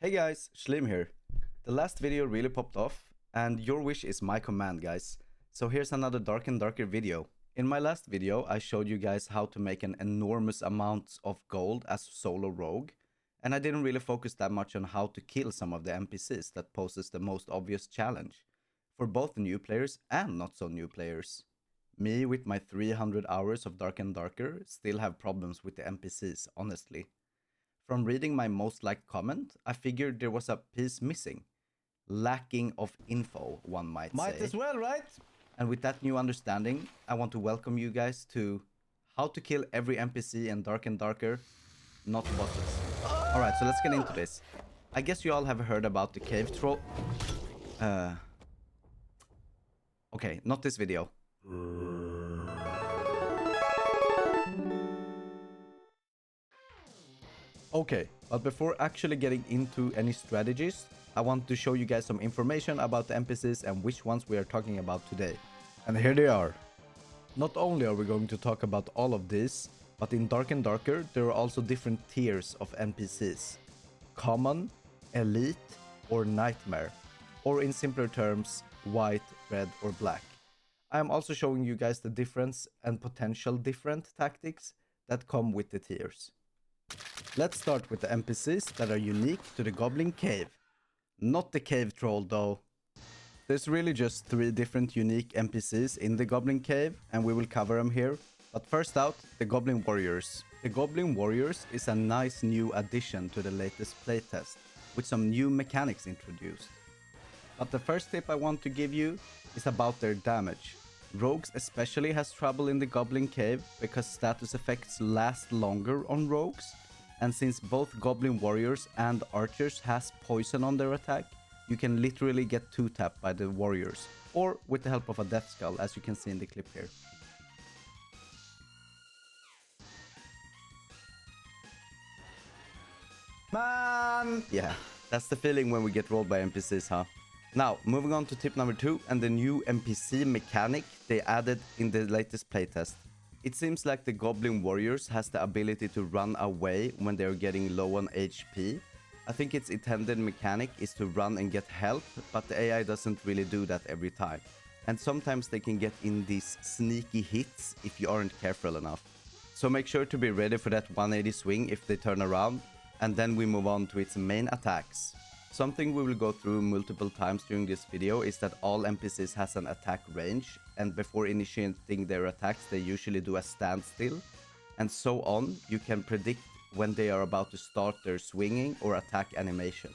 Hey guys, Shlim here. The last video really popped off, and your wish is my command, guys. So here's another Dark and Darker video. In my last video, I showed you guys how to make an enormous amount of gold as solo rogue, and I didn't really focus that much on how to kill some of the NPCs that poses the most obvious challenge for both new players and not so new players. Me with my 300 hours of Dark and Darker still have problems with the NPCs, honestly. From reading my most liked comment, I figured there was a piece missing. Lacking of info, one might say. Might as well, right? And with that new understanding, I want to welcome you guys to how to kill every NPC in Dark and Darker, not bosses. Alright, so let's get into this. I guess you all have heard about the cave troll. Okay, not this video. Okay, but before actually getting into any strategies, I want to show you guys some information about the NPCs and which ones we are talking about today. And here they are. Not only are we going to talk about all of these, but in Dark and Darker there are also different tiers of NPCs. Common, Elite, or Nightmare. Or in simpler terms, White, Red, or Black. I am also showing you guys the difference and potential different tactics that come with the tiers. Let's start with the NPCs that are unique to the Goblin Cave. Not the cave troll though. There's really just 3 different unique NPCs in the Goblin Cave, and we will cover them here. But first out, the Goblin Warriors. The Goblin Warriors is a nice new addition to the latest playtest, with some new mechanics introduced. But the first tip I want to give you is about their damage. Rogues especially has trouble in the Goblin Cave because status effects last longer on rogues. And since both Goblin Warriors and Archers has poison on their attack, you can literally get 2-tapped by the Warriors, or with the help of a Death Skull, as you can see in the clip here. Man! Yeah, that's the feeling when we get rolled by NPCs, huh? Now, moving on to tip number 2 and the new NPC mechanic they added in the latest playtest. It seems like the Goblin Warriors has the ability to run away when they're getting low on HP. I think its intended mechanic is to run and get help, but the AI doesn't really do that every time. And sometimes they can get in these sneaky hits if you aren't careful enough. So make sure to be ready for that 180 swing if they turn around, and then we move on to its main attacks. Something we will go through multiple times during this video is that all NPCs has an attack range, and before initiating their attacks they usually do a standstill, and so on. You can predict when they are about to start their swinging or attack animation.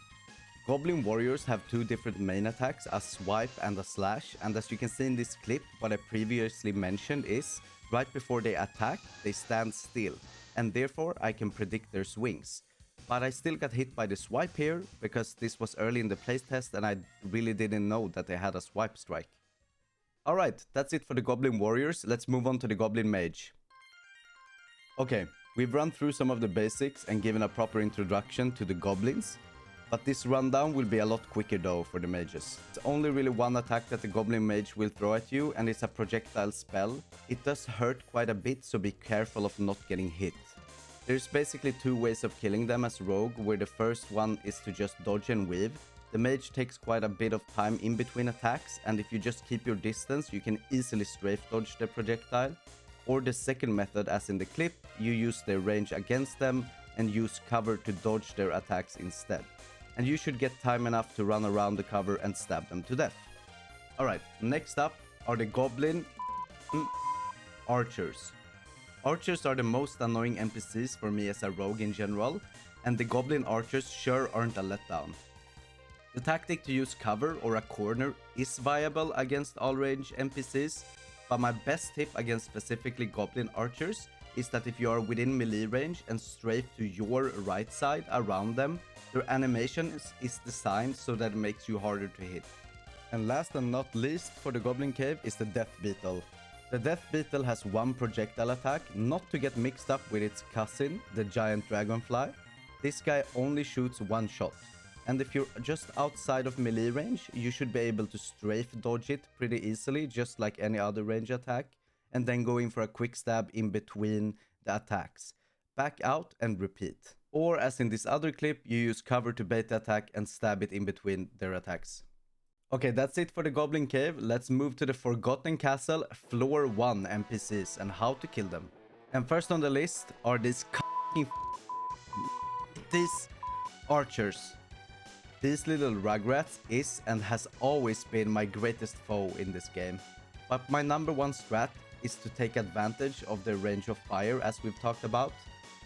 Goblin Warriors have 2 different main attacks, a swipe and a slash, and as you can see in this clip, what I previously mentioned is, right before they attack, they stand still, and therefore I can predict their swings. But I still got hit by the swipe here, because this was early in the playtest and I really didn't know that they had a swipe strike. Alright, that's it for the Goblin Warriors. Let's move on to the Goblin Mage. Okay, we've run through some of the basics and given a proper introduction to the Goblins. But this rundown will be a lot quicker though for the mages. It's only really one attack that the Goblin Mage will throw at you, and it's a projectile spell. It does hurt quite a bit, so be careful of not getting hit. There's basically 2 ways of killing them as rogue, where the first one is to just dodge and weave. The mage takes quite a bit of time in between attacks, and if you just keep your distance, you can easily strafe dodge the projectile. Or the second method, as in the clip, you use their range against them and use cover to dodge their attacks instead. And you should get time enough to run around the cover and stab them to death. Alright, next up are the Goblin Archers. Archers are the most annoying NPCs for me as a rogue in general, and the Goblin Archers sure aren't a letdown. The tactic to use cover or a corner is viable against all range NPCs, but my best tip against specifically Goblin Archers is that if you are within melee range and strafe to your right side around them, their animation is designed so that it makes you harder to hit. And last and not least for the Goblin Cave is the Death Beetle. The Death Beetle has 1 projectile attack, not to get mixed up with its cousin, the giant dragonfly. This guy only shoots 1 shot. And if you're just outside of melee range, you should be able to strafe dodge it pretty easily, just like any other range attack, and then go in for a quick stab in between the attacks. Back out and repeat. Or as in this other clip, you use cover to bait the attack and stab it in between their attacks. Okay, that's it for the Goblin Cave. Let's move to the Forgotten Castle Floor 1 NPCs and how to kill them. And first on the list are these these archers. These little rugrats is and has always been my greatest foe in this game. But my number one strat is to take advantage of their range of fire, as we've talked about.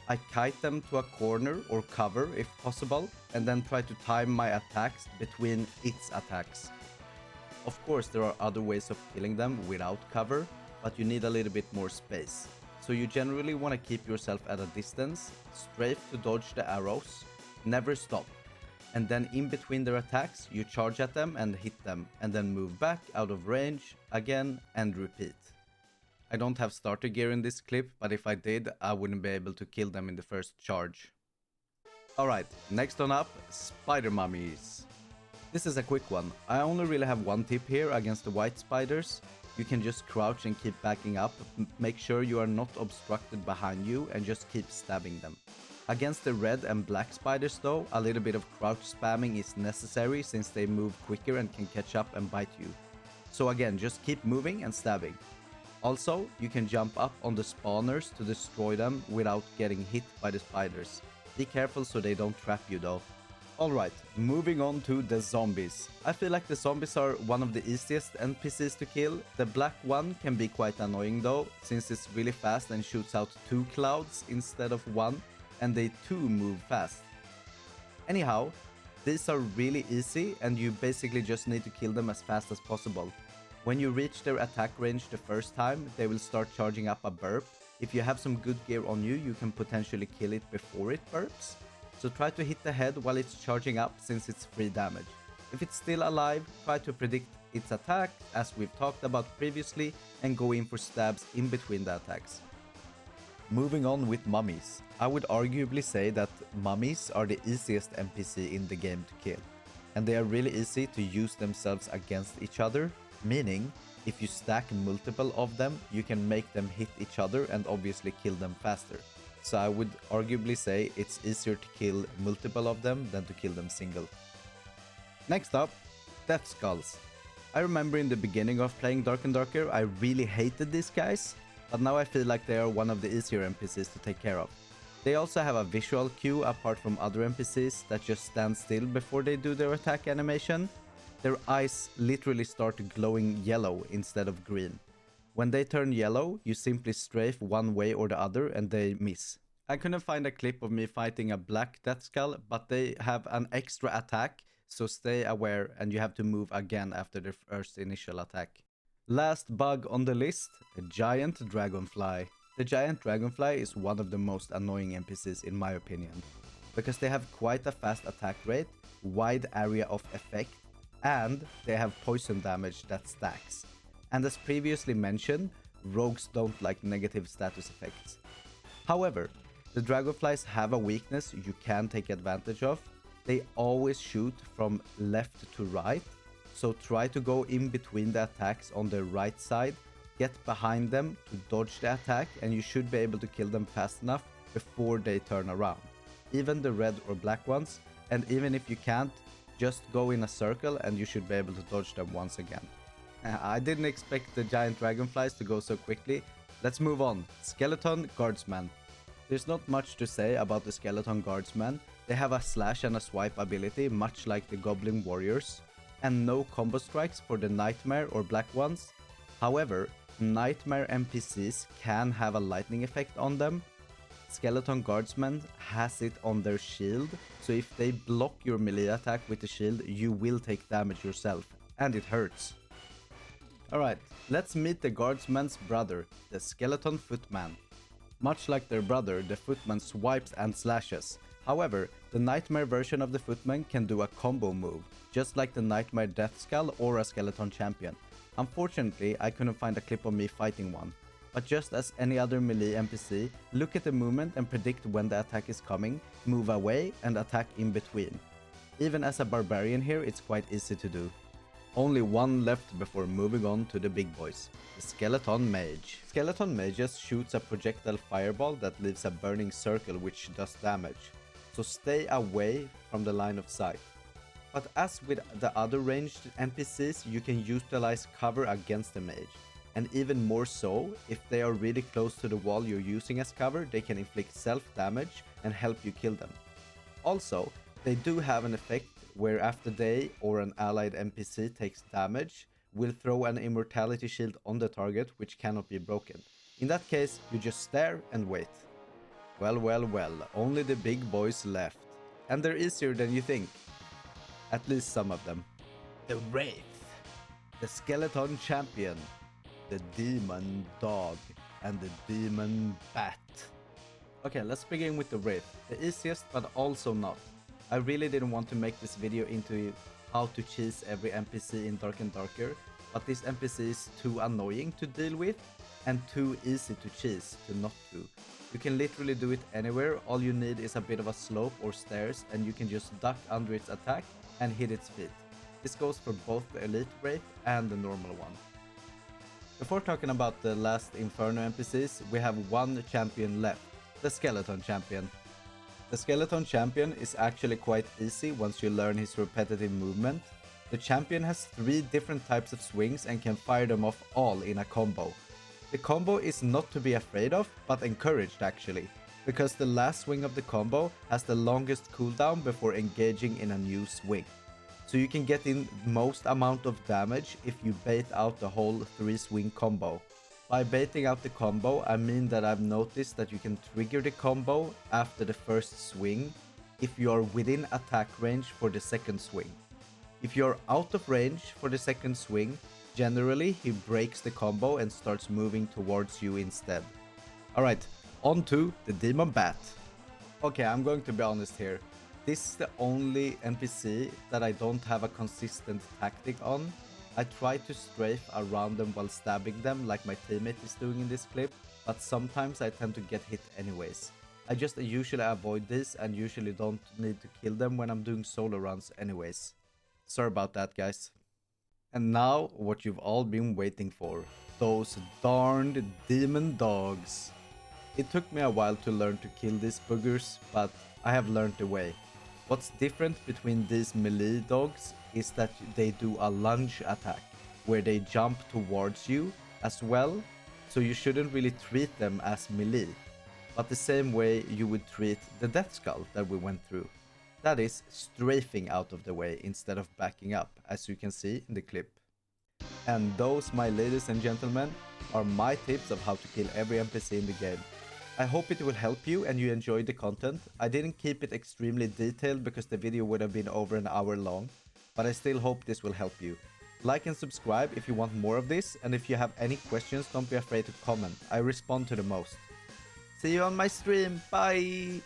I kite them to a corner or cover if possible, and then try to time my attacks between its attacks. Of course, there are other ways of killing them without cover, but you need a little bit more space. So you generally want to keep yourself at a distance, strafe to dodge the arrows, never stop. And then in between their attacks, you charge at them and hit them, and then move back out of range again and repeat. I don't have starter gear in this clip, but if I did, I wouldn't be able to kill them in the first charge. Alright, next on up, spider mummies. This is a quick one. I only really have one tip here against the white spiders. You can just crouch and keep backing up, make sure you are not obstructed behind you and just keep stabbing them. Against the red and black spiders though, a little bit of crouch spamming is necessary since they move quicker and can catch up and bite you. So again, just keep moving and stabbing. Also, you can jump up on the spawners to destroy them without getting hit by the spiders. Be careful so they don't trap you though. Alright, moving on to the zombies. I feel like the zombies are one of the easiest NPCs to kill. The black one can be quite annoying though, since it's really fast and shoots out 2 clouds instead of 1, and they too move fast. Anyhow, these are really easy and you basically just need to kill them as fast as possible. When you reach their attack range the first time, they will start charging up a burp. If you have some good gear on you, you can potentially kill it before it burps. So try to hit the head while it's charging up since it's free damage. If it's still alive, try to predict its attack as we've talked about previously and go in for stabs in between the attacks. Moving on with mummies. I would arguably say that mummies are the easiest NPC in the game to kill. And they are really easy to use themselves against each other. Meaning, if you stack multiple of them, you can make them hit each other and obviously kill them faster. So I would arguably say it's easier to kill multiple of them than to kill them single. Next up, Death Skulls. I remember in the beginning of playing Dark and Darker, I really hated these guys, but now I feel like they are one of the easier NPCs to take care of. They also have a visual cue apart from other NPCs that just stand still before they do their attack animation. Their eyes literally start glowing yellow instead of green. When they turn yellow, you simply strafe one way or the other and they miss. I couldn't find a clip of me fighting a black Death Skull, but they have an extra attack, so stay aware and you have to move again after the first initial attack. Last bug on the list, a giant dragonfly. The giant dragonfly is one of the most annoying NPCs in my opinion, because they have quite a fast attack rate, wide area of effect, and they have poison damage that stacks. And as previously mentioned, rogues don't like negative status effects. However, the dragonflies have a weakness you can take advantage of. They always shoot from left to right, so try to go in between the attacks on the right side, get behind them to dodge the attack, and you should be able to kill them fast enough before they turn around. Even the red or black ones, and even if you can't, just go in a circle and you should be able to dodge them once again. I didn't expect the giant dragonflies to go so quickly. Let's move on. Skeleton Guardsman. There's not much to say about the Skeleton Guardsman. They have a slash and a swipe ability, much like the Goblin Warriors, and no combo strikes for the Nightmare or black ones. However, Nightmare NPCs can have a lightning effect on them. Skeleton Guardsman has it on their shield, so if they block your melee attack with the shield, you will take damage yourself, and it hurts. Alright, let's meet the Guardsman's brother, the Skeleton Footman. Much like their brother, the Footman swipes and slashes. However, the Nightmare version of the Footman can do a combo move, just like the Nightmare Death Skull or a Skeleton Champion. Unfortunately, I couldn't find a clip of me fighting one. But just as any other melee NPC, look at the movement and predict when the attack is coming, move away and attack in between. Even as a barbarian here, it's quite easy to do. Only one left before moving on to the big boys, the Skeleton Mage. Skeleton Mages shoots a projectile fireball that leaves a burning circle which does damage. so stay away from the line of sight. But as with the other ranged NPCs, you can utilize cover against the mage. And even more so, if they are really close to the wall you're using as cover, they can inflict self-damage and help you kill them. Also, they do have an effect where after they or an allied NPC takes damage, will throw an immortality shield on the target which cannot be broken. In that case, you just stare and wait. Well, well, well, only the big boys left. And they're easier than you think. At least some of them. The Wraith, the Skeleton Champion, the Demon Dog, and the Demon Bat. Okay, let's begin with the Wraith. The easiest, but also not. I really didn't want to make this video into how to cheese every NPC in Dark and Darker, but this NPC is too annoying to deal with and too easy to cheese to not do. You can literally do it anywhere, all you need is a bit of a slope or stairs and you can just duck under its attack and hit its feet. This goes for both the Elite Wraith and the normal one. Before talking about the last Inferno NPCs, we have one champion left, the Skeleton Champion. The Skeleton Champion is actually quite easy once you learn his repetitive movement. The champion has 3 different types of swings and can fire them off all in a combo. The combo is not to be afraid of, but encouraged actually, because the last swing of the combo has the longest cooldown before engaging in a new swing. So you can get in most amount of damage if you bait out the whole 3 swing combo. By baiting out the combo, I mean that I've noticed that you can trigger the combo after the first swing if you are within attack range for the second swing. If you are out of range for the second swing, generally he breaks the combo and starts moving towards you instead. Alright, on to the Demon Bat. Okay, I'm going to be honest here. This is the only NPC that I don't have a consistent tactic on. I try to strafe around them while stabbing them like my teammate is doing in this clip, but sometimes I tend to get hit anyways. I just usually avoid this and usually don't need to kill them when I'm doing solo runs anyways. Sorry about that, guys. And now what you've all been waiting for. Those darned demon dogs. It took me a while to learn to kill these boogers, but I have learned the way. What's different between these melee dogs is that they do a lunge attack, where they jump towards you as well, so you shouldn't really treat them as melee, but the same way you would treat the Death Skull that we went through. That is, strafing out of the way instead of backing up, as you can see in the clip. And those, my ladies and gentlemen, are my tips of how to kill every NPC in the game. I hope it will help you and you enjoyed the content. I didn't keep it extremely detailed because the video would have been over an hour long, but I still hope this will help you. Like and subscribe if you want more of this, and if you have any questions, don't be afraid to comment. I respond to the most. See you on my stream. Bye!